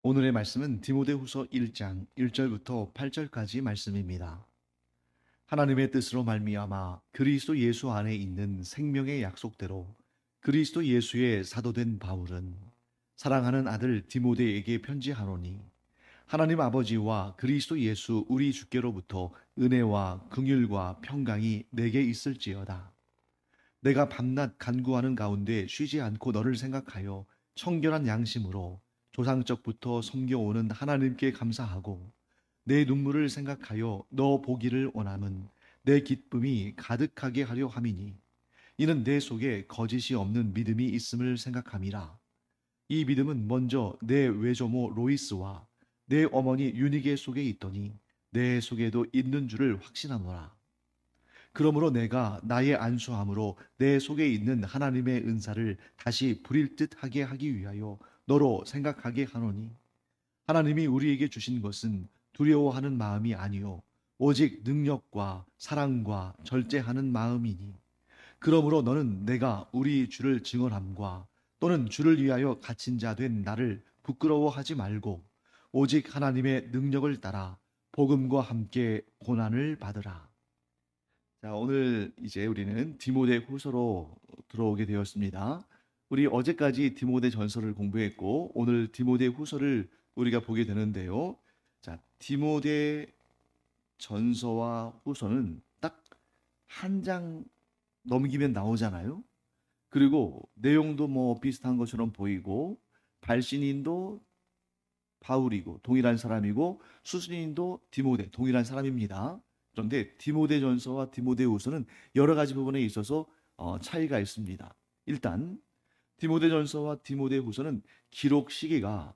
오늘의 말씀은 디모데후서 1장 1절부터 8절까지 말씀입니다. 하나님의 뜻으로 말미암아 그리스도 예수 안에 있는 생명의 약속대로 그리스도 예수의 사도된 바울은 사랑하는 아들 디모데에게 편지하노니 하나님 아버지와 그리스도 예수 우리 주께로부터 은혜와 긍휼과 평강이 내게 있을지어다. 내가 밤낮 간구하는 가운데 쉬지 않고 너를 생각하여 청결한 양심으로 조상적부터 섬겨오는 하나님께 감사하고 내 눈물을 생각하여 너 보기를 원함은 내 기쁨이 가득하게 하려 함이니 이는 내 속에 거짓이 없는 믿음이 있음을 생각함이라. 이 믿음은 먼저 내 외조모 로이스와 내 어머니 유니게 속에 있더니 내 속에도 있는 줄을 확신하노라. 그러므로 내가 나의 안수함으로 내 속에 있는 하나님의 은사를 다시 부릴 듯 하게 하기 위하여 너로 생각하게 하노니 하나님이 우리에게 주신 것은 두려워하는 마음이 아니요 오직 능력과 사랑과 절제하는 마음이니 그러므로 너는 내가 우리 주를 증언함과 또는 주를 위하여 갇힌 자 된 나를 부끄러워하지 말고 오직 하나님의 능력을 따라 복음과 함께 고난을 받으라. 자, 오늘 이제 우리는 디모데 후서로 들어오게 되었습니다. 우리 어제까지 디모데 전서를 공부했고 오늘 디모데 후서를 우리가 보게 되는데요. 자, 디모데 전서와 후서는 딱 한 장 넘기면 나오잖아요. 그리고 내용도 뭐 비슷한 것처럼 보이고 발신인도 바울이고 동일한 사람이고 수신인도 디모데 동일한 사람입니다. 그런데 디모데전서와 디모데후서는 여러 가지 부분에 있어서 차이가 있습니다. 일단 디모데전서와 디모데후서는 기록 시기가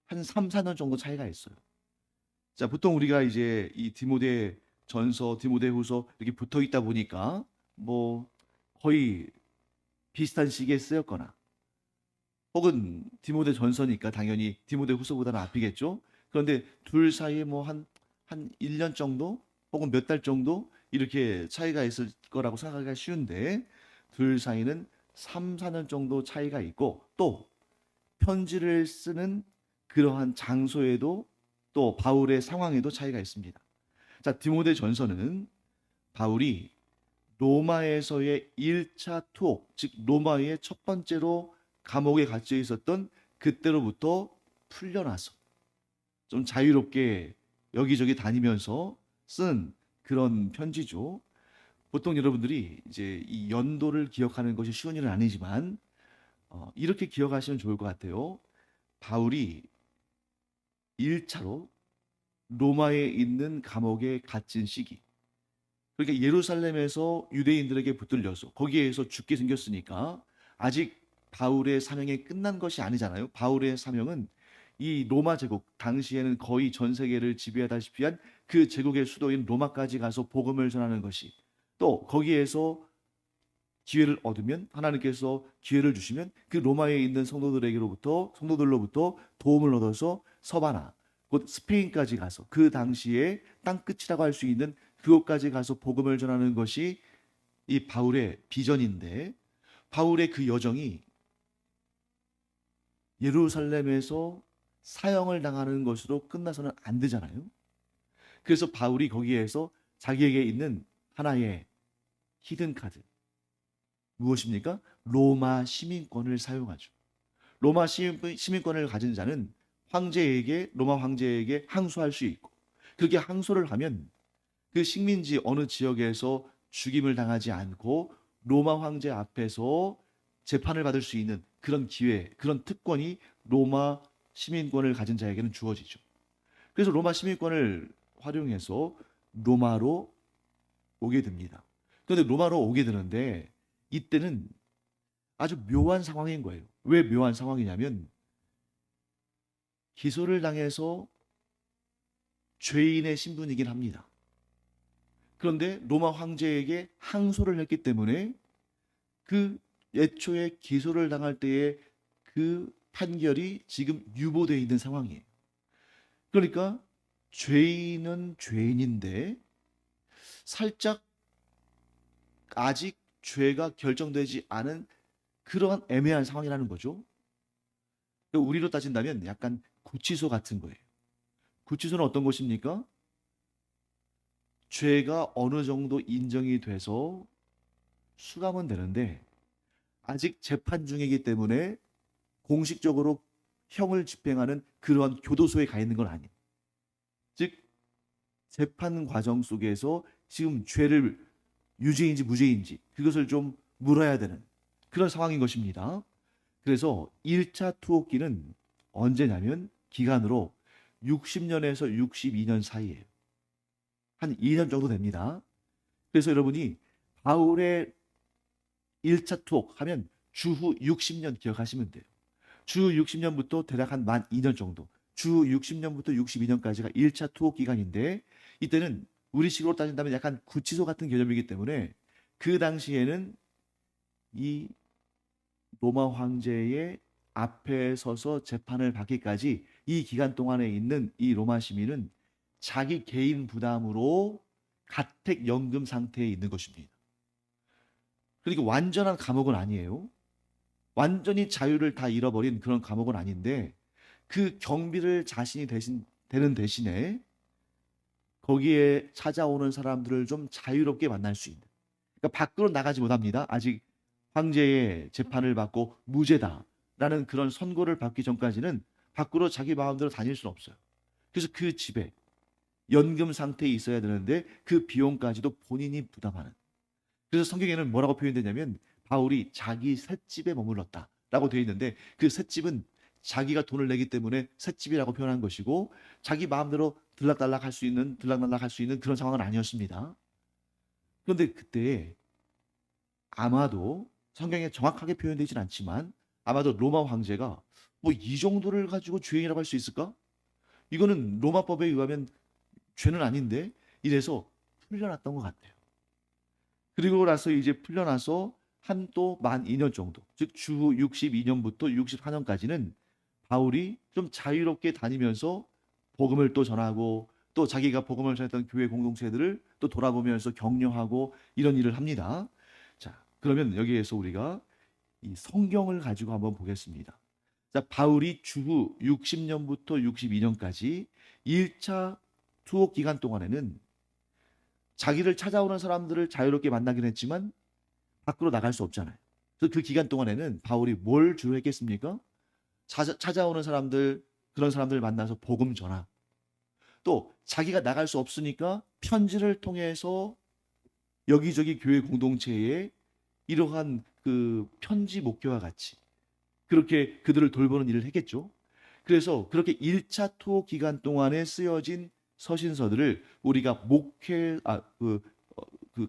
한 3, 4년 정도 차이가 있어요. 자, 보통 우리가 이제 이 디모데전서, 디모데후서 이렇게 붙어 있다 보니까 뭐 거의 비슷한 시기에 쓰였거나 혹은 디모데 전서니까 당연히 디모데 후서보다는 앞이겠죠. 그런데 둘 사이에 뭐 한 1년 정도 혹은 몇 달 정도 이렇게 차이가 있을 거라고 생각하기가 쉬운데 둘 사이는 3, 4년 정도 차이가 있고 또 편지를 쓰는 그러한 장소에도 또 바울의 상황에도 차이가 있습니다. 자, 디모데 전서는 바울이 로마에서의 1차 투옥, 즉 로마의 첫 번째로 감옥에 갇혀 있었던 그때로부터 풀려나서 좀 자유롭게 여기저기 다니면서 쓴 그런 편지죠. 보통 여러분들이 이제 이 연도를 기억하는 것이 쉬운 일은 아니지만 이렇게 기억하시면 좋을 것 같아요. 바울이 1차로 로마에 있는 감옥에 갇힌 시기. 그러니까 예루살렘에서 유대인들에게 붙들려서 거기에서 죽게 생겼으니까 아직 바울의 사명이 끝난 것이 아니잖아요. 바울의 사명은 이 로마 제국, 당시에는 거의 전 세계를 지배하다시피 한 그 제국의 수도인 로마까지 가서 복음을 전하는 것이 또 거기에서 기회를 얻으면 하나님께서 기회를 주시면 그 로마에 있는 성도들로부터 도움을 얻어서 서바나 곧 스페인까지 가서 그 당시에 땅끝이라고 할 수 있는 그곳까지 가서 복음을 전하는 것이 이 바울의 비전인데 바울의 그 여정이 예루살렘에서 사형을 당하는 것으로 끝나서는 안 되잖아요. 그래서 바울이 거기에서 자기에게 있는 하나의 히든 카드 무엇입니까? 로마 시민권을 사용하죠. 로마 시민권을 가진 자는 로마 황제에게 항소할 수 있고 그렇게 항소를 하면 그 식민지 어느 지역에서 죽임을 당하지 않고 로마 황제 앞에서 재판을 받을 수 있는 그런 기회, 그런 특권이 로마 시민권을 가진 자에게는 주어지죠. 그래서 로마 시민권을 활용해서 로마로 오게 됩니다. 그런데 로마로 오게 되는데 이때는 아주 묘한 상황인 거예요. 왜 묘한 상황이냐면 기소를 당해서 죄인의 신분이긴 합니다. 그런데 로마 황제에게 항소를 했기 때문에 그 애초에 기소를 당할 때의 그 판결이 지금 유보되어 있는 상황이에요. 그러니까 죄인은 죄인인데 살짝 아직 죄가 결정되지 않은 그러한 애매한 상황이라는 거죠. 우리로 따진다면 약간 구치소 같은 거예요. 구치소는 어떤 곳입니까? 죄가 어느 정도 인정이 돼서 수감은 되는데 아직 재판 중이기 때문에 공식적으로 형을 집행하는 그러한 교도소에 가 있는 건 아니에요. 즉 재판 과정 속에서 지금 죄를 유죄인지 무죄인지 그것을 좀 물어야 되는 그런 상황인 것입니다. 그래서 1차 투옥기는 언제냐면 기간으로 60년에서 62년 사이에요. 한 2년 정도 됩니다. 그래서 여러분이 바울의 1차 투옥 하면 주후 60년 기억하시면 돼요. 주 60년부터 대략 한 만 2년 정도. 주 60년부터 62년까지가 1차 투옥 기간인데 이때는 우리식으로 따진다면 약간 구치소 같은 개념이기 때문에 그 당시에는 이 로마 황제의 앞에 서서 재판을 받기까지 이 기간 동안에 있는 이 로마 시민은 자기 개인 부담으로 가택연금 상태에 있는 것입니다. 그러니까 완전한 감옥은 아니에요. 완전히 자유를 다 잃어버린 그런 감옥은 아닌데 그 경비를 자신이 되는 대신에 거기에 찾아오는 사람들을 좀 자유롭게 만날 수 있는. 그러니까 밖으로 나가지 못합니다. 아직 황제의 재판을 받고 무죄다라는 그런 선고를 받기 전까지는 밖으로 자기 마음대로 다닐 수는 없어요. 그래서 그 집에 연금 상태에 있어야 되는데 그 비용까지도 본인이 부담하는. 그래서 성경에는 뭐라고 표현되냐면 바울이 자기 셋집에 머물렀다라고 되어 있는데 그 셋집은 자기가 돈을 내기 때문에 셋집이라고 표현한 것이고 자기 마음대로 들락날락 할 수 있는 그런 상황은 아니었습니다. 그런데 그때 아마도 성경에 정확하게 표현되진 않지만 아마도 로마 황제가 뭐 이 정도를 가지고 죄인이라고 할 수 있을까? 이거는 로마법에 의하면 죄는 아닌데 이래서 풀려났던 것 같아요. 그리고 나서 이제 풀려나서 한 또 만 2년 정도, 즉 주 62년부터 64년까지는 바울이 좀 자유롭게 다니면서 복음을 또 전하고 또 자기가 복음을 전했던 교회 공동체들을 또 돌아보면서 격려하고 이런 일을 합니다. 자, 그러면 여기에서 우리가 이 성경을 가지고 한번 보겠습니다. 자, 바울이 주후 60년부터 62년까지 1차 투옥 기간 동안에는 자기를 찾아오는 사람들을 자유롭게 만나긴 했지만 밖으로 나갈 수 없잖아요. 그래서 그 기간 동안에는 바울이 뭘 주로 했겠습니까? 찾아오는 사람들, 그런 사람들 만나서 복음 전하. 또 자기가 나갈 수 없으니까 편지를 통해서 여기저기 교회 공동체에 이러한 그 편지 목회와 같이 그렇게 그들을 돌보는 일을 했겠죠. 그래서 그렇게 1차 투어 기간 동안에 쓰여진 서신서들을 우리가 그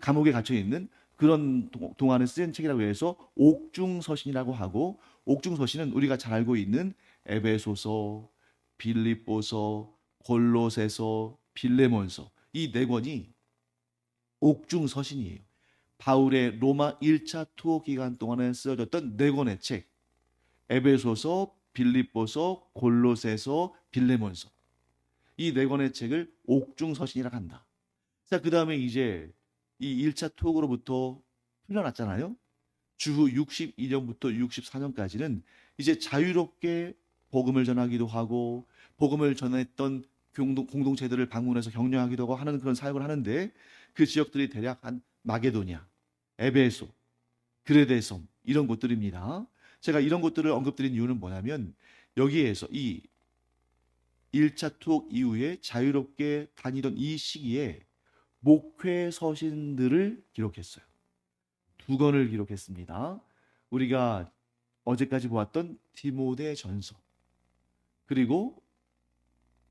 감옥에 갇혀 있는 그런 동안에 쓰인 책이라고 해서 옥중서신이라고 하고 옥중서신은 우리가 잘 알고 있는 에베소서, 빌립보서, 골로새서, 빌레몬서 이 네 권이 옥중서신이에요. 바울의 로마 1차 투어 기간 동안에 쓰여졌던 네 권의 책 에베소서, 빌립보서, 골로새서, 빌레몬서 이 네 권의 책을 옥중서신이라고 한다. 자, 그 다음에 이제 이 1차 투옥으로부터 풀려났잖아요. 주후 62년부터 64년까지는 이제 자유롭게 복음을 전하기도 하고 복음을 전했던 공동체들을 방문해서 격려하기도 하고 하는 그런 사역을 하는데 그 지역들이 대략 한 마게도냐, 에베소, 그레데섬 이런 곳들입니다. 제가 이런 곳들을 언급드린 이유는 뭐냐면 여기에서 이 1차 투옥 이후에 자유롭게 다니던 이 시기에 목회 서신들을 기록했어요. 두 권을 기록했습니다. 우리가 어제까지 보았던 디모데 전서 그리고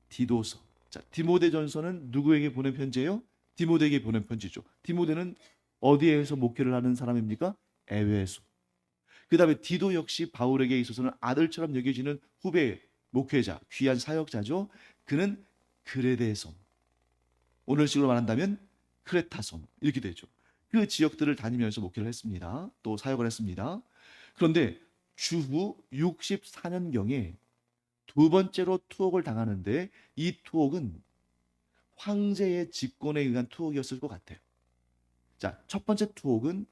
디도서. 자, 디모데 전서는 누구에게 보낸 편지예요? 디모데에게 보낸 편지죠. 디모데는 어디에서 목회를 하는 사람입니까? 에베소. 그 다음에 디도 역시 바울에게 있어서는 아들처럼 여겨지는 후배 목회자, 귀한 사역자죠. 그는 그레데섬. 오늘식으로 말한다면 크레타섬 이렇게 되죠. 그 지역들을 다니면서 목회를 했습니다. 또 사역을 했습니다. 그런데 주후 64년경에 두 번째로 투옥을 당하는데 이 투옥은 황제의 직권에 의한 투옥이었을 것 같아요. 자, 첫 번째 투옥은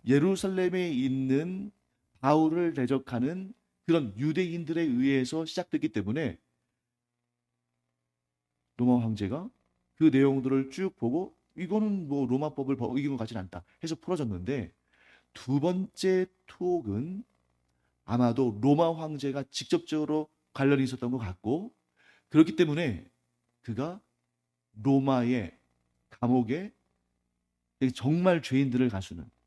예루살렘에 있는 바울을 대적하는 그런 유대인들에 의해서 시작됐기 때문에 로마 황제가 그 내용들을 쭉 보고 이거는 뭐 로마법을 어긴 것 같진 않다 해서 풀어졌는데, 두 번째 투옥은 아마도 로마 황제가 직접적으로 관련이 있었던 것 같고, 그렇기 때문에 그가 로마의 감옥에 정말 죄인들을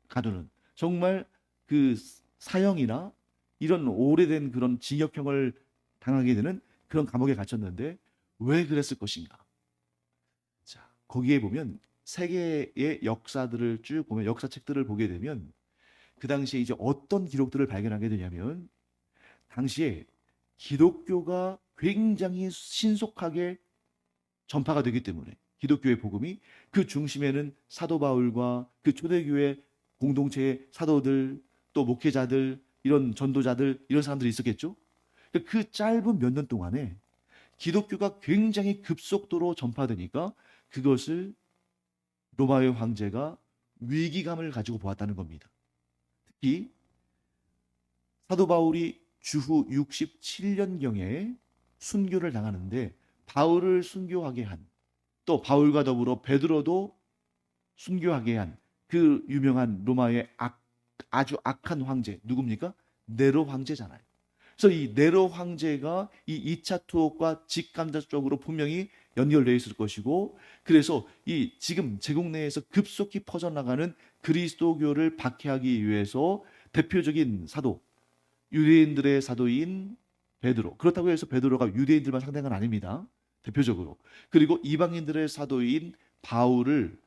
가두는 정말 그 사형이나 이런 오래된 그런 징역형을 당하게 되는 그런 감옥에 갇혔는데, 왜 그랬을 것인가? 자, 거기에 보면 세계의 역사들을 쭉 보면, 역사책들을 보게 되면 그 당시에 이제 어떤 기록들을 발견하게 되냐면, 당시에 기독교가 굉장히 신속하게 전파가 되기 때문에, 기독교의 복음이 그 중심에는 사도 바울과 그 초대교회 공동체의 사도들, 또 목회자들, 이런 전도자들, 이런 사람들이 있었겠죠. 그 짧은 몇 년 동안에 기독교가 굉장히 급속도로 전파되니까 그것을 로마의 황제가 위기감을 가지고 보았다는 겁니다. 특히 사도 바울이 주후 67년경에 순교를 당하는데, 바울을 순교하게 한, 또 바울과 더불어 베드로도 순교하게 한 그 유명한 로마의 아주 악한 황제 누굽니까? 네로 황제잖아요. 그래서 이 네로 황제가 이 2차 투옥과 직간접적으로 분명히 연결되어 있을 것이고, 그래서 이 지금 제국 내에서 급속히 퍼져나가는 그리스도교를 박해하기 위해서 대표적인 사도, 유대인들의 사도인 베드로, 그렇다고 해서 베드로가 유대인들만 상대한 건 아닙니다. 대표적으로. 그리고 이방인들의 사도인 바울을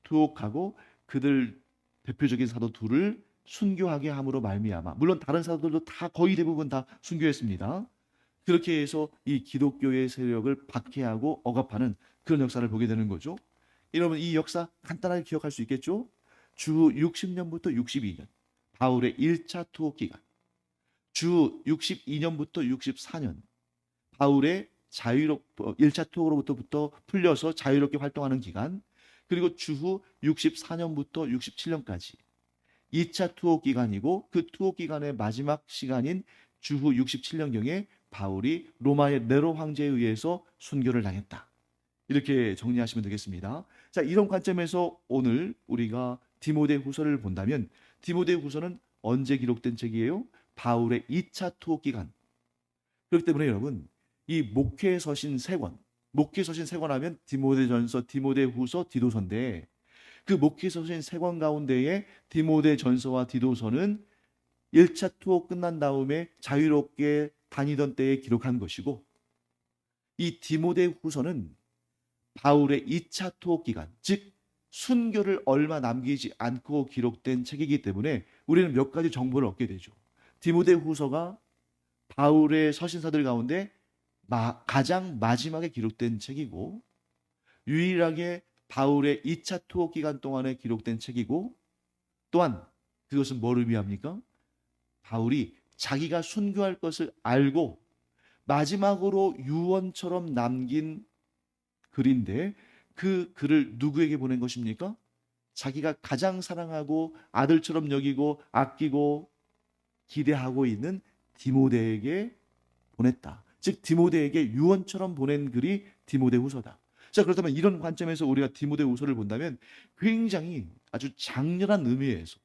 투옥하고 그들 대표적인 사도 둘을 순교하게 함으로 말미암아, 물론 다른 사도들도 다 거의 대부분 다 순교했습니다. 그렇게 해서 이 기독교의 세력을 박해하고 억압하는 그런 역사를 보게 되는 거죠. 여러분, 이 역사 간단하게 기억할 수 있겠죠? 주 60년부터 62년 바울의 1차 투옥 기간, 주 62년부터 64년 바울의 1차 투옥으로부터 풀려서 자유롭게 활동하는 기간, 그리고 주후 64년부터 67년까지 2차 투옥 기간이고, 그 투옥 기간의 마지막 시간인 주후 67년경에 바울이 로마의 네로 황제에 의해서 순교를 당했다. 이렇게 정리하시면 되겠습니다. 자, 이런 관점에서 오늘 우리가 디모데후서를 본다면, 디모데후서는 언제 기록된 책이에요? 바울의 2차 투옥 기간. 그렇기 때문에 여러분, 이 목회 서신 세 권, 목회 서신 세 권 하면 디모데전서, 디모데후서, 디도서인데, 그 목회 서신 세 권 가운데에 디모데전서와 디도서는 1차 투어 끝난 다음에 자유롭게 다니던 때에 기록한 것이고, 이 디모데후서는 바울의 2차 투어 기간, 즉 순교를 얼마 남기지 않고 기록된 책이기 때문에 우리는 몇 가지 정보를 얻게 되죠. 디모데후서가 바울의 서신서들 가운데 가장 마지막에 기록된 책이고, 유일하게 바울의 2차 투옥 기간 동안에 기록된 책이고, 또한 그것은 뭐를 의미합니까? 바울이 자기가 순교할 것을 알고 마지막으로 유언처럼 남긴 글인데, 그 글을 누구에게 보낸 것입니까? 자기가 가장 사랑하고 아들처럼 여기고 아끼고 기대하고 있는 디모데에게 보냈다. 즉 디모데에게 유언처럼 보낸 글이 디모데후서다. 자, 그렇다면 이런 관점에서 우리가 디모데후서를 본다면 굉장히 아주 장렬한 의미에서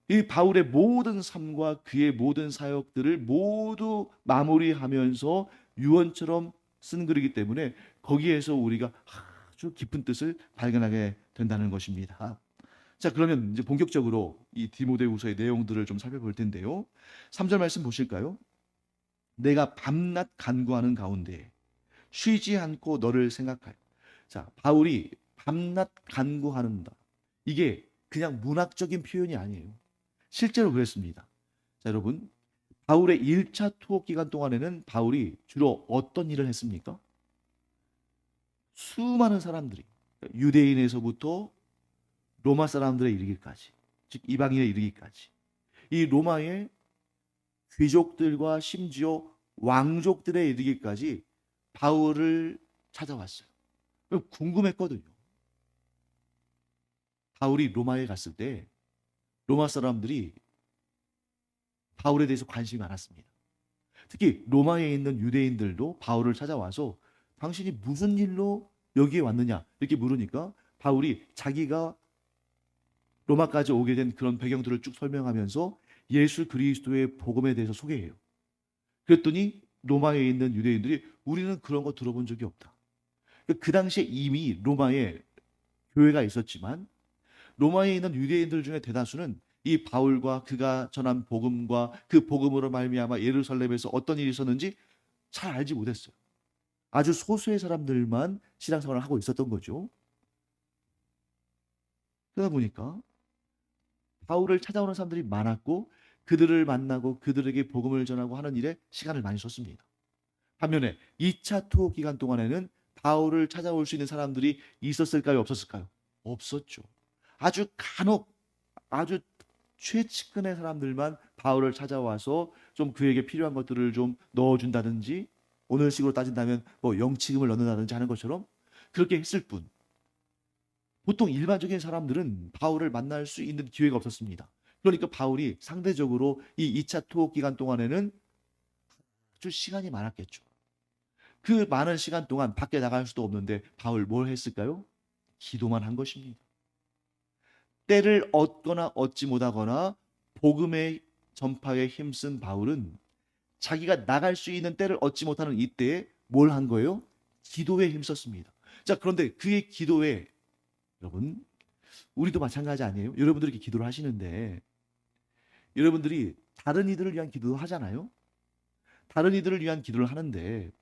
이 바울의 모든 삶과 그의 모든 사역들을 모두 마무리하면서 유언처럼 쓴 글이기 때문에 거기에서 우리가 아주 깊은 뜻을 발견하게 된다는 것입니다. 자, 그러면 이제 본격적으로 이 디모데후서의 내용들을 좀 살펴볼 텐데요. 3절 말씀 보실까요? 내가 밤낮 간구하는 가운데 쉬지 않고 너를 생각하여. 자, 바울이 밤낮 간구하는다. 이게 그냥 문학적인 표현이 아니에요. 실제로 그랬습니다. 자, 여러분, 바울의 1차 투옥 기간 동안에는 바울이 주로 어떤 일을 했습니까? 수많은 사람들이, 유대인에서부터 로마 사람들에 이르기까지, 즉 이방인에 이르기까지, 이 로마의 귀족들과 심지어 왕족들에 이르기까지 바울을 찾아왔어요. 궁금했거든요. 바울이 로마에 갔을 때 로마 사람들이 바울에 대해서 관심이 많았습니다. 특히 로마에 있는 유대인들도 바울을 찾아와서 당신이 무슨 일로 여기에 왔느냐 이렇게 물으니까 바울이 자기가 로마까지 오게 된 그런 배경들을 쭉 설명하면서 예수 그리스도의 복음에 대해서 소개해요. 그랬더니 로마에 있는 유대인들이 우리는 그런 거 들어본 적이 없다. 그 당시에 이미 로마에 교회가 있었지만 로마에 있는 유대인들 중에 대다수는 이 바울과 그가 전한 복음과 그 복음으로 말미암아 예루살렘에서 어떤 일이 있었는지 잘 알지 못했어요. 아주 소수의 사람들만 신앙생활을 하고 있었던 거죠. 그러다 보니까 바울을 찾아오는 사람들이 많았고 그들을 만나고 그들에게 복음을 전하고 하는 일에 시간을 많이 썼습니다. 반면에 2차 투어 기간 동안에는 바울을 찾아올 수 있는 사람들이 있었을까요? 없었을까요? 없었죠. 아주 간혹 아주 최측근의 사람들만 바울을 찾아와서 좀 그에게 필요한 것들을 좀 넣어준다든지 오늘식으로 따진다면 뭐 영치금을 넣는다든지 하는 것처럼 그렇게 했을 뿐 보통 일반적인 사람들은 바울을 만날 수 있는 기회가 없었습니다. 그러니까 바울이 상대적으로 이 2차 투옥 기간 동안에는 아주 시간이 많았겠죠. 그 많은 시간 동안 밖에 나갈 수도 없는데 바울 뭘 했을까요? 기도만 한 것입니다. 때를 얻거나 얻지 못하거나 복음의 전파에 힘쓴 바울은 자기가 나갈 수 있는 때를 얻지 못하는 이때에 뭘 한 거예요? 기도에 힘썼습니다. 자, 그런데 그의 기도에 여러분, 우리도 마찬가지 아니에요? 여러분들이 이렇게 기도를 하시는데 여러분들이 다른 이들을 위한 기도도 하잖아요? 다른 이들을 위한 기도를 하는데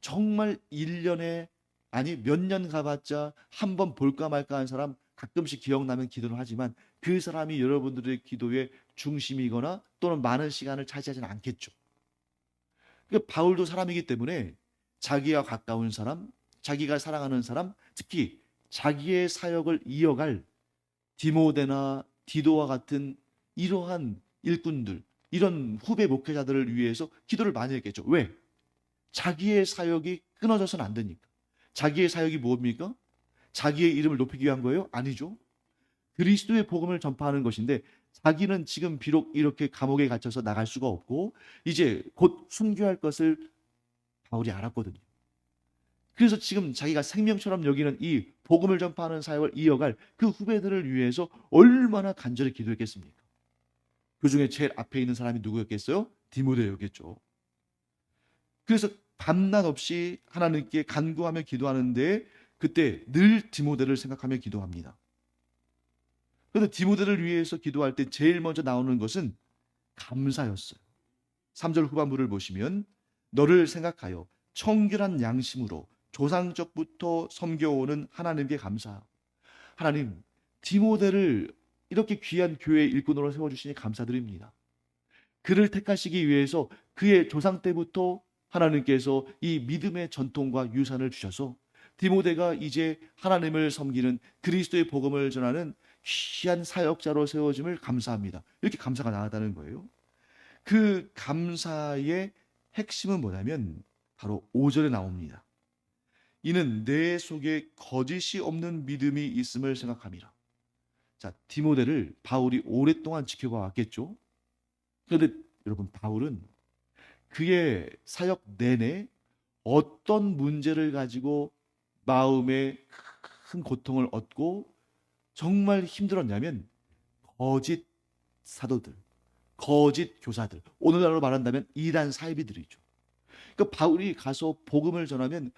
정말 1년에 아니 몇 년 가봤자 한 번 볼까 말까 한 사람 가끔씩 기억나면 기도를 하지만 그 사람이 여러분들의 기도의 중심이거나 또는 많은 시간을 차지하지는 않겠죠. 그러니까 바울도 사람이기 때문에 자기와 가까운 사람, 자기가 사랑하는 사람, 특히 자기의 사역을 이어갈 디모데나 디도와 같은 이러한 일꾼들, 이런 후배 목회자들을 위해서 기도를 많이 했겠죠. 왜? 자기의 사역이 끊어져서는 안 되니까. 자기의 사역이 뭡니까? 자기의 이름을 높이기 위한 거예요? 아니죠. 그리스도의 복음을 전파하는 것인데 자기는 지금 비록 이렇게 감옥에 갇혀서 나갈 수가 없고 이제 곧 순교할 것을 바울이 알았거든요. 그래서 지금 자기가 생명처럼 여기는 이 복음을 전파하는 사역을 이어갈 그 후배들을 위해서 얼마나 간절히 기도했겠습니까? 그 중에 제일 앞에 있는 사람이 누구였겠어요? 디모데였겠죠. 그래서 밤낮 없이 하나님께 간구하며 기도하는데 그때 늘 디모데를 생각하며 기도합니다. 그런데 디모데를 위해서 기도할 때 제일 먼저 나오는 것은 감사였어요. 3절 후반부를 보시면 너를 생각하여 청결한 양심으로 조상적부터 섬겨오는 하나님께 감사. 하나님, 디모데를 이렇게 귀한 교회 일꾼으로 세워주시니 감사드립니다. 그를 택하시기 위해서 그의 조상 때부터 하나님께서 이 믿음의 전통과 유산을 주셔서 디모데가 이제 하나님을 섬기는 그리스도의 복음을 전하는 귀한 사역자로 세워짐을 감사합니다. 이렇게 감사가 나왔다는 거예요. 그 감사의 핵심은 뭐냐면 바로 5절에 나옵니다. 이는 내 속에 거짓이 없는 믿음이 있음을 생각함이라. 자, 디모데를 바울이 오랫동안 지켜봐 왔겠죠. 그런데 여러분 바울은 그의 사역 내내 어떤 문제를 가지고 마음에 큰 고통을 얻고 정말 힘들었냐면 거짓 사도들, 거짓 교사들, 오늘날로 말한다면 이단 사이비들이죠. 그러니까 바울이 가서 복음을 전하면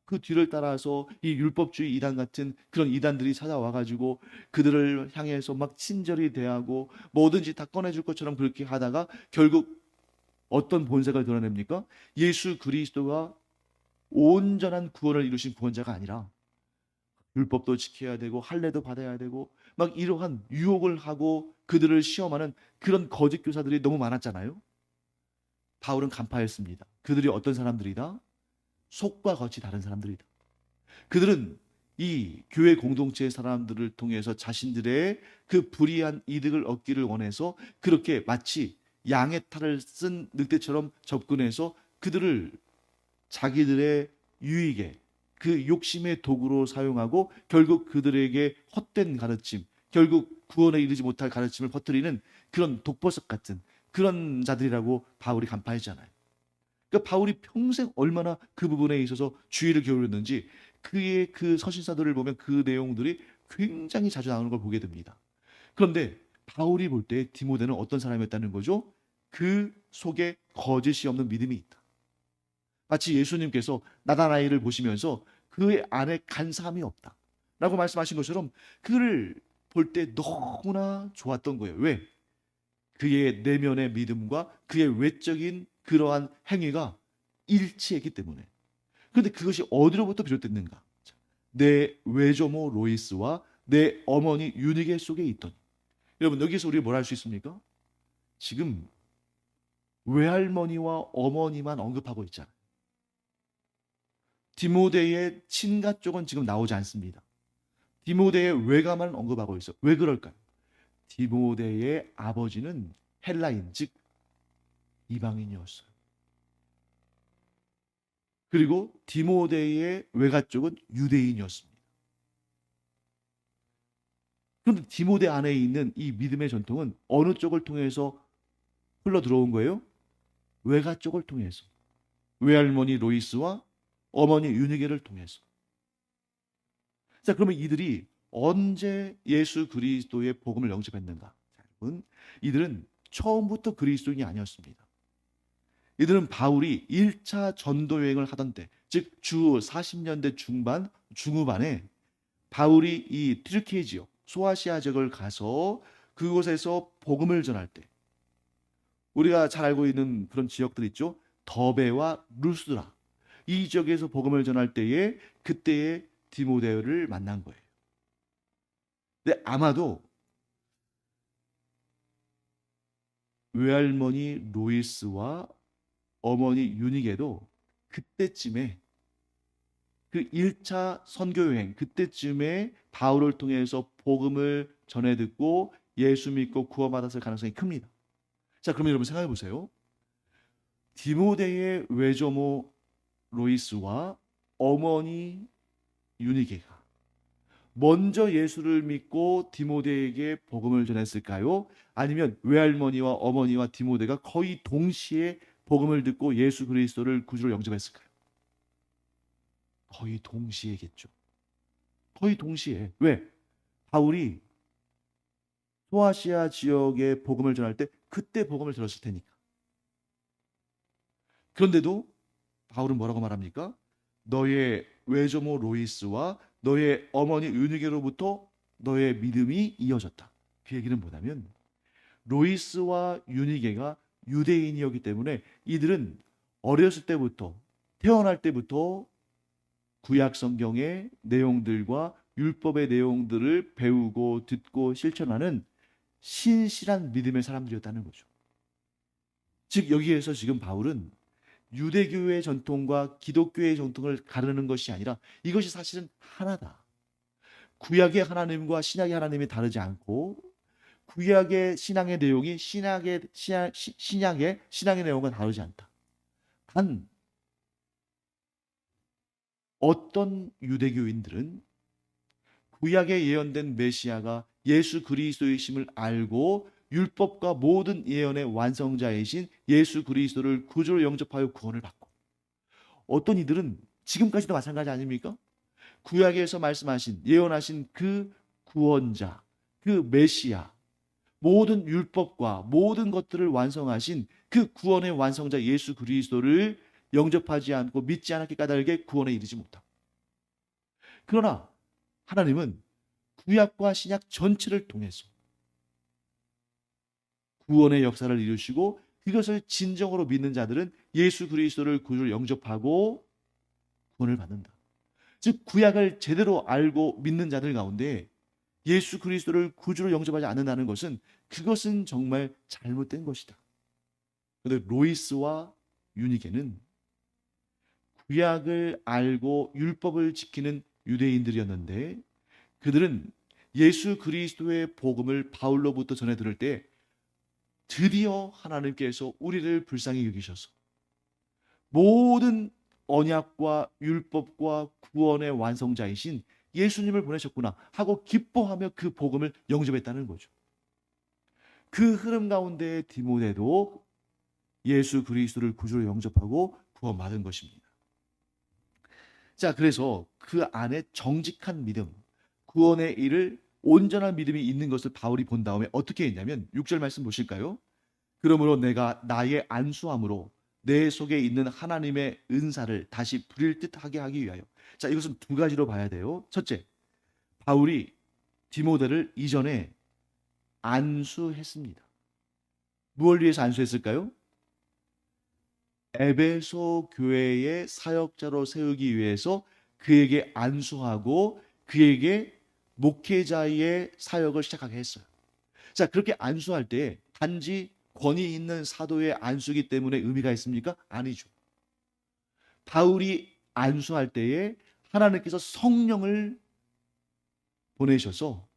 그 뒤를 따라서 이 율법주의 이단 같은 그런 이단들이 찾아와가지고 그들을 향해서 막 친절히 대하고 뭐든지 다 꺼내줄 것처럼 그렇게 하다가 결국 어떤 본색을 드러냅니까? 예수 그리스도가 온전한 구원을 이루신 구원자가 아니라 율법도 지켜야 되고 할례도 받아야 되고 막 이러한 유혹을 하고 그들을 시험하는 그런 거짓 교사들이 너무 많았잖아요. 바울은 간파했습니다. 그들이 어떤 사람들이다? 속과 겉이 다른 사람들이다. 그들은 이 교회 공동체의 사람들을 통해서 자신들의 그 불이한 이득을 얻기를 원해서 그렇게 마치 양의 탈을 쓴 늑대처럼 접근해서 그들을 자기들의 유익에 그 욕심의 도구로 사용하고 결국 그들에게 헛된 가르침, 결국 구원에 이르지 못할 가르침을 퍼뜨리는 그런 독버섯 같은 그런 자들이라고 바울이 간파했잖아요. 그러니까 바울이 평생 얼마나 그 부분에 있어서 주의를 기울였는지 그의 그 서신사들을 보면 그 내용들이 굉장히 자주 나오는 걸 보게 됩니다. 그런데 바울이 볼 때 디모데는 어떤 사람이었다는 거죠? 그 속에 거짓이 없는 믿음이 있다. 마치 예수님께서 나다나엘을 보시면서 그 안에 간사함이 없다 라고 말씀하신 것처럼 그를 볼 때 너무나 좋았던 거예요. 왜? 그의 내면의 믿음과 그의 외적인 그러한 행위가 일치했기 때문에. 그런데 그것이 어디로부터 비롯됐는가? 내 외조모 로이스와 내 어머니 유니게 속에 있던. 여러분, 여기서 우리가 뭘 할 수 있습니까? 지금 외할머니와 어머니만 언급하고 있잖아요. 디모데의 친가 쪽은 지금 나오지 않습니다. 디모데의 외가만 언급하고 있어. 왜 그럴까요? 디모데의 아버지는 헬라인, 즉 이방인이었어요. 그리고 디모데의 외가 쪽은 유대인이었습니다. 그런데 디모데 안에 있는 이 믿음의 전통은 어느 쪽을 통해서 흘러 들어온 거예요? 외가 쪽을 통해서. 외할머니 로이스와 어머니 유니게를 통해서. 자, 그러면 이들이 언제 예수 그리스도의 복음을 영접했는가? 자, 여러분, 이들은 처음부터 그리스도인이 아니었습니다. 이들은 바울이 1차 전도 여행을 하던 때, 즉 주 40년대 중후반에 바울이 이 튀르키예 지역, 소아시아 지역을 가서 그곳에서 복음을 전할 때, 우리가 잘 알고 있는 그런 지역들 있죠. 더베와 루스드라. 이 지역에서 복음을 전할 때에 그때의 디모데를 만난 거예요. 근데 아마도 외할머니 로이스와 어머니 유니게도 그때쯤에 그 1차 선교 여행 그때쯤에 바울을 통해서 복음을 전해 듣고 예수 믿고 구원받았을 가능성이 큽니다. 자, 그러면 여러분 생각해 보세요. 디모데의 외조모 로이스와 어머니 유니게가 먼저 예수를 믿고 디모데에게 복음을 전했을까요? 아니면 외할머니와 어머니와 디모데가 거의 동시에 복음을 듣고 예수 그리스도를 구주로 영접했을까요? 거의 동시에겠죠. 거의 동시에. 왜? 바울이 소아시아 지역에 복음을 전할 때 그때 복음을 들었을 테니까. 그런데도 바울은 뭐라고 말합니까? 너의 외조모 로이스와 너의 어머니 유니게로부터 너의 믿음이 이어졌다. 그 얘기는 뭐냐면 로이스와 유니게가 유대인이었기 때문에 이들은 어렸을 때부터 태어날 때부터 구약 성경의 내용들과 율법의 내용들을 배우고 듣고 실천하는 신실한 믿음의 사람들이었다는 거죠. 즉 여기에서 지금 바울은 유대교의 전통과 기독교의 전통을 가르는 것이 아니라 이것이 사실은 하나다. 구약의 하나님과 신약의 하나님이 다르지 않고 구약의 신앙의 내용이 신약의 내용과 다르지 않다. 단 어떤 유대교인들은 구약에 예언된 메시아가 예수 그리스도이심을 알고 율법과 모든 예언의 완성자이신 예수 그리스도를 구주로 영접하여 구원을 받고 어떤 이들은 지금까지도 마찬가지 아닙니까? 구약에서 말씀하신 예언하신 그 구원자, 그 메시아, 모든 율법과 모든 것들을 완성하신 그 구원의 완성자 예수 그리스도를 영접하지 않고 믿지 않았기 까닭에 구원에 이르지 못하고 그러나 하나님은 구약과 신약 전체를 통해서 구원의 역사를 이루시고 그것을 진정으로 믿는 자들은 예수 그리스도를 구주로 영접하고 구원을 받는다. 즉 구약을 제대로 알고 믿는 자들 가운데 예수 그리스도를 구주로 영접하지 않는다는 것은 그것은 정말 잘못된 것이다. 그런데 로이스와 유니게는 구약을 알고 율법을 지키는 유대인들이었는데 그들은 예수 그리스도의 복음을 바울로부터 전해 들을 때 드디어 하나님께서 우리를 불쌍히 여기셔서 모든 언약과 율법과 구원의 완성자이신 예수님을 보내셨구나 하고 기뻐하며 그 복음을 영접했다는 거죠. 그 흐름 가운데 디모데도 예수 그리스도를 구주로 영접하고 구원받은 것입니다. 자, 그래서 그 안에 정직한 믿음, 구원의 일을 온전한 믿음이 있는 것을 바울이 본 다음에 어떻게 했냐면 6절 말씀 보실까요? 그러므로 내가 나의 안수함으로 내 속에 있는 하나님의 은사를 다시 부릴 듯하게 하기 위하여. 자, 이것은 두 가지로 봐야 돼요. 첫째, 바울이 디모데를 이전에 안수했습니다. 무엇을 위해서 안수했을까요? 에베소 교회의 사역자로 세우기 위해서 그에게 안수하고 그에게 목회자의 사역을 시작하게 했어요. 자, 그렇게 안수할 때 단지 권위 있는 사도의 안수기 때문에 의미가 있습니까? 아니죠. 바울이 안수할 때에 하나님께서 성령을 보내셔서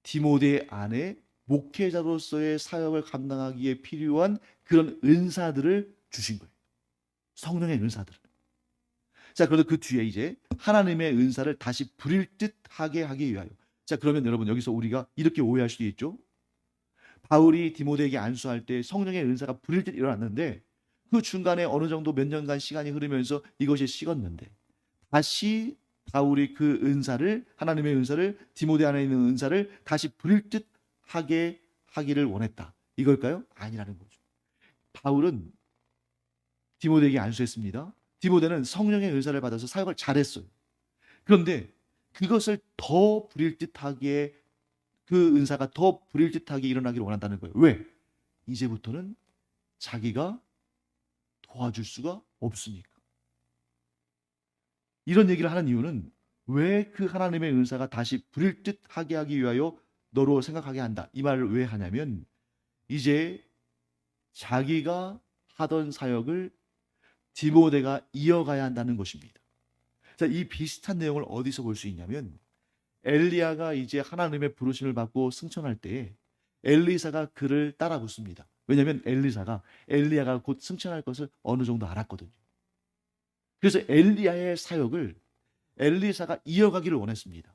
디모데 안에 목회자로서의 사역을 감당하기에 필요한 그런 은사들을 주신 거예요. 성령의 은사들을. 자, 그런데 그 뒤에 이제 하나님의 은사를 다시 부릴 듯하게 하기 위하여. 자, 그러면 여러분 여기서 우리가 이렇게 오해할 수도 있죠. 바울이 디모데에게 안수할 때 성령의 은사가 부릴 듯 일어났는데 그 중간에 어느 정도 몇 년간 시간이 흐르면서 이것이 식었는데 다시 바울이 그 은사를, 하나님의 은사를, 디모데 안에 있는 은사를 다시 부릴 듯 하게 하기를 원했다. 이걸까요? 아니라는 거죠. 바울은 디모데에게 안수했습니다. 디모데는 성령의 은사를 받아서 사역을 잘했어요. 그런데 그것을 더 부릴 듯하게, 그 은사가 더 부릴 듯하게 일어나기를 원한다는 거예요. 왜? 이제부터는 자기가 도와줄 수가 없으니까. 이런 얘기를 하는 이유는 왜 그 하나님의 은사가 다시 부릴 듯하게 하기 위하여 너로 생각하게 한다. 이 말을 왜 하냐면 이제 자기가 하던 사역을 디모데가 이어가야 한다는 것입니다. 자, 이 비슷한 내용을 어디서 볼 수 있냐면 엘리야가 이제 하나님의 부르심을 받고 승천할 때에 엘리사가 그를 따라 붙습니다. 왜냐하면 엘리사가 엘리야가 곧 승천할 것을 어느 정도 알았거든요. 그래서 엘리야의 사역을 엘리사가 이어가기를 원했습니다.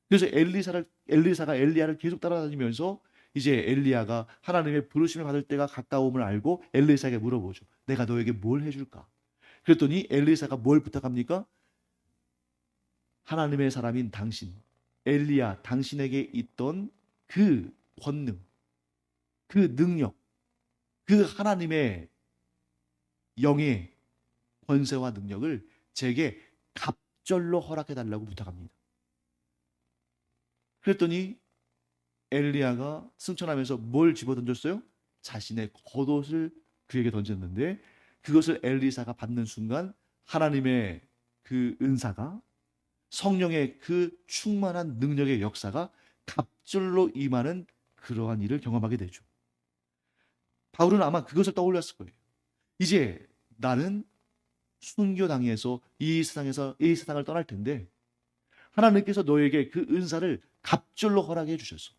그래서 엘리사가 엘리야를 계속 따라다니면서 이제 엘리야가 하나님의 부르심을 받을 때가 가까움을 알고 엘리사에게 물어보죠. 내가 너에게 뭘 해줄까? 그랬더니 엘리사가 뭘 부탁합니까? 하나님의 사람인 당신, 엘리야, 당신에게 있던 그 권능, 그 능력, 그 하나님의 영의 권세와 능력을 제게 갑절로 허락해달라고 부탁합니다. 그랬더니 엘리야가 승천하면서 뭘 집어던졌어요? 자신의 겉옷을 그에게 던졌는데 그것을 엘리사가 받는 순간 하나님의 그 은사가, 성령의 그 충만한 능력의 역사가 갑절로 임하는 그러한 일을 경험하게 되죠. 바울은 아마 그것을 떠올렸을 거예요. 이제 나는 순교당해서 이 세상을 떠날 텐데 하나님께서 너에게 그 은사를 갑절로 허락해 주셔서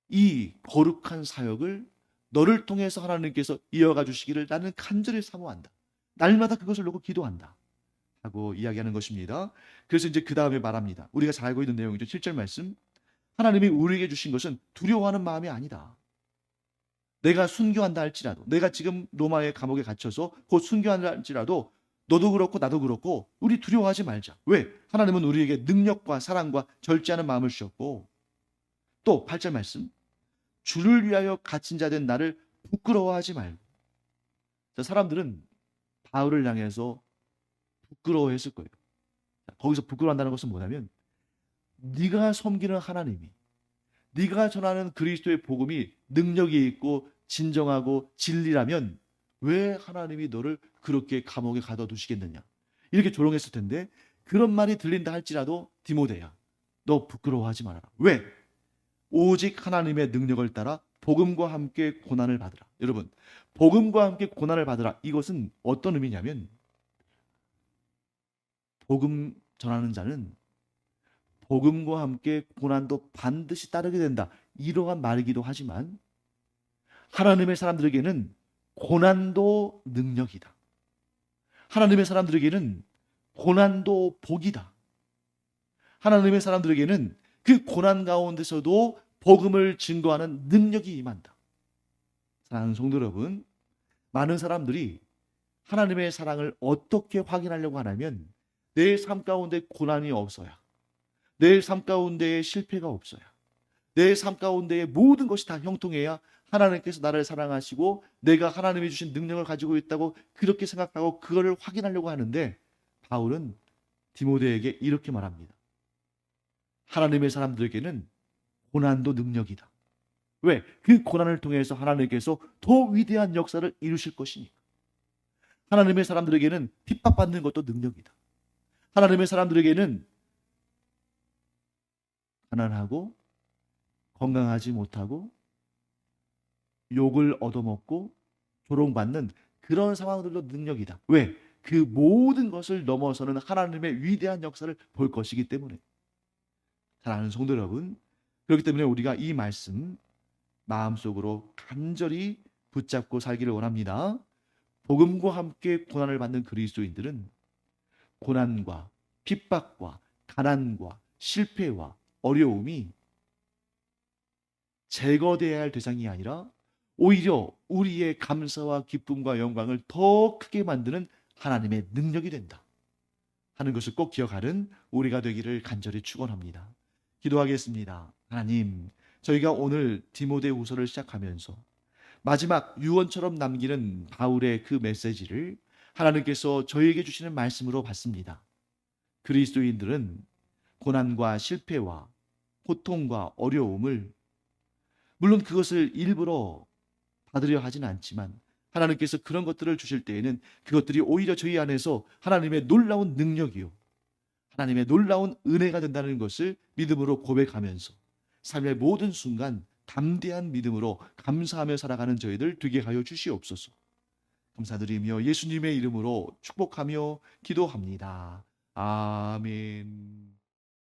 이 거룩한 사역을 너를 통해서 하나님께서 이어가 주시기를 나는 간절히 사모한다. 날마다 그것을 놓고 기도한다. 하고 이야기하는 것입니다. 그래서 이제 그 다음에 말합니다. 우리가 잘 알고 있는 내용이죠. 7절 말씀. 하나님이 우리에게 주신 것은 두려워하는 마음이 아니다. 내가 순교한다 할지라도, 내가 지금 로마의 감옥에 갇혀서 곧 순교한다 할지라도 너도 그렇고 나도 그렇고 우리 두려워하지 말자. 왜? 하나님은 우리에게 능력과 사랑과 절제하는 마음을 주셨고 또 8절 말씀. 주를 위하여 갇힌 자 된 나를 부끄러워하지 말고. 자, 사람들은 바울을 향해서 부끄러워했을 거예요. 거기서 부끄러워한다는 것은 뭐냐면 네가 섬기는 하나님이, 네가 전하는 그리스도의 복음이 능력이 있고 진정하고 진리라면 왜 하나님이 너를 그렇게 감옥에 가둬두시겠느냐. 이렇게 조롱했을 텐데 그런 말이 들린다 할지라도 디모데야, 너 부끄러워하지 말아라. 왜? 오직 하나님의 능력을 따라 복음과 함께 고난을 받으라. 여러분, 복음과 함께 고난을 받으라. 이것은 어떤 의미냐면 복음 전하는 자는 복음과 함께 고난도 반드시 따르게 된다. 이러한 말이기도 하지만 하나님의 사람들에게는 고난도 능력이다. 하나님의 사람들에게는 고난도 복이다. 하나님의 사람들에게는 그 고난 가운데서도 복음을 증거하는 능력이 임한다. 사랑하는 성도 여러분, 많은 사람들이 하나님의 사랑을 어떻게 확인하려고 하냐면 내 삶 가운데 고난이 없어야, 내 삶 가운데에 실패가 없어야, 내 삶 가운데에 모든 것이 다 형통해야 하나님께서 나를 사랑하시고 내가 하나님이 주신 능력을 가지고 있다고 그렇게 생각하고 그거를 확인하려고 하는데, 바울은 디모데에게 이렇게 말합니다. 하나님의 사람들에게는 고난도 능력이다. 왜? 그 고난을 통해서 하나님께서 더 위대한 역사를 이루실 것이니까. 하나님의 사람들에게는 핍박받는 것도 능력이다. 하나님의 사람들에게는 가난하고 건강하지 못하고 욕을 얻어먹고 조롱받는 그런 상황들도 능력이다. 왜? 그 모든 것을 넘어서는 하나님의 위대한 역사를 볼 것이기 때문에. 사랑하는 성도 여러분, 그렇기 때문에 우리가 이 말씀 마음속으로 간절히 붙잡고 살기를 원합니다. 복음과 함께 고난을 받는 그리스도인들은 고난과 핍박과 가난과 실패와 어려움이 제거되어야 할 대상이 아니라 오히려 우리의 감사와 기쁨과 영광을 더 크게 만드는 하나님의 능력이 된다 하는 것을 꼭 기억하는 우리가 되기를 간절히 축원합니다. 기도하겠습니다. 하나님, 저희가 오늘 디모데후서를 시작하면서 마지막 유언처럼 남기는 바울의 그 메시지를 하나님께서 저희에게 주시는 말씀으로 봤습니다. 그리스도인들은 고난과 실패와 고통과 어려움을, 물론 그것을 일부러 받으려 하지는 않지만 하나님께서 그런 것들을 주실 때에는 그것들이 오히려 저희 안에서 하나님의 놀라운 능력이요, 하나님의 놀라운 은혜가 된다는 것을 믿음으로 고백하면서 삶의 모든 순간 담대한 믿음으로 감사하며 살아가는 저희들 되게 하여 주시옵소서. 감사드리며 예수님의 이름으로 축복하며 기도합니다. 아멘.